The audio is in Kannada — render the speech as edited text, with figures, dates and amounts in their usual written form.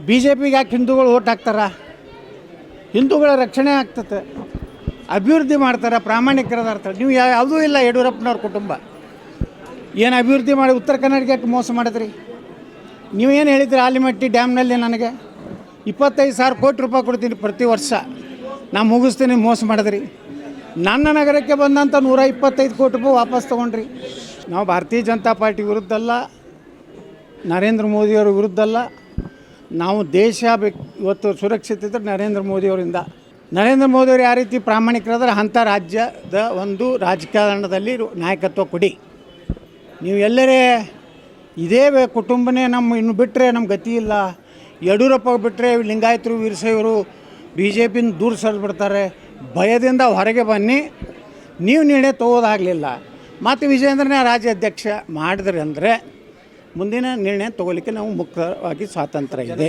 ಬಿ ಜೆ ಪಿಗೆ ಯಾಕೆ ಹಿಂದೂಗಳು ಓಟ್ ಹಾಕ್ತಾರ? ಹಿಂದೂಗಳ ರಕ್ಷಣೆ ಆಗ್ತದೆ, ಅಭಿವೃದ್ಧಿ ಮಾಡ್ತಾರೆ, ಪ್ರಾಮಾಣಿಕರದಾರ್ತಾರೆ. ನೀವು ಯಾವುದೂ ಇಲ್ಲ. ಯಡಿಯೂರಪ್ಪನವ್ರ ಕುಟುಂಬ ಏನು ಅಭಿವೃದ್ಧಿ ಮಾಡಿ ಉತ್ತರ ಕನ್ನಡಕ್ಕೆ ಮೋಸ ಮಾಡಿದ್ರಿ. ನೀವೇನು ಹೇಳಿದ್ರಿ ಆಲಿಮಟ್ಟಿ ಡ್ಯಾಮ್ನಲ್ಲಿ ನನಗೆ 25,000 ಕೋಟಿ ರೂಪಾಯಿ ಕೊಡ್ತೀನಿ ಪ್ರತಿ ವರ್ಷ, ನಾ ಮುಗಿಸ್ತೀನಿ, ಮೋಸ ಮಾಡಿದ್ರಿ. ನನ್ನ ನಗರಕ್ಕೆ ಬಂದಂಥ 125 ಕೋಟಿ ರೂಪಾಯಿ ವಾಪಸ್ ತೊಗೊಂಡ್ರಿ. ನಾವು ಭಾರತೀಯ ಜನತಾ ಪಾರ್ಟಿ ವಿರುದ್ಧ ಅಲ್ಲ, ನರೇಂದ್ರ ಮೋದಿಯವರ ವಿರುದ್ಧ ಅಲ್ಲ. ನಾವು ದೇಶ ಇವತ್ತು ಸುರಕ್ಷಿತ ಇದ್ದರೆ ನರೇಂದ್ರ ಮೋದಿಯವರಿಂದ. ನರೇಂದ್ರ ಮೋದಿಯವರು ಯಾವ ರೀತಿ ಪ್ರಾಮಾಣಿಕರಾದ್ರೆ ಅಂಥ ರಾಜ್ಯದ ಒಂದು ರಾಜಕಾರಣದಲ್ಲಿ ನಾಯಕತ್ವ ಕೊಡಿ. ನೀವು ಎಲ್ಲರೇ ಇದೇ ಕುಟುಂಬನೇ ನಮ್ಮ ಇನ್ನು ಬಿಟ್ಟರೆ ನಮ್ಮ ಗತಿ ಇಲ್ಲ. ಯಡಿಯೂರಪ್ಪ ಬಿಟ್ಟರೆ ಲಿಂಗಾಯತರು, ವೀರಶೈವರು ಬಿ ಜೆ ಪಿನ ದೂರ ಸರಿದ್ಬಿಡ್ತಾರೆ. ಭಯದಿಂದ ಹೊರಗೆ ಬನ್ನಿ. ನೀವು ನಿರ್ಣಯ ತಗೋದಾಗಲಿಲ್ಲ, ಮತ್ತು ವಿಜಯೇಂದ್ರನೇ ರಾಜ್ಯಾಧ್ಯಕ್ಷ ಮಾಡಿದ್ರಿ ಅಂದರೆ ಮುಂದಿನ ನಿರ್ಣಯ ತೊಗೊಲಿಕ್ಕೆ ನಾವು ಮುಕ್ತವಾಗಿ ಸ್ವಾತಂತ್ರ್ಯ ಇದೆ.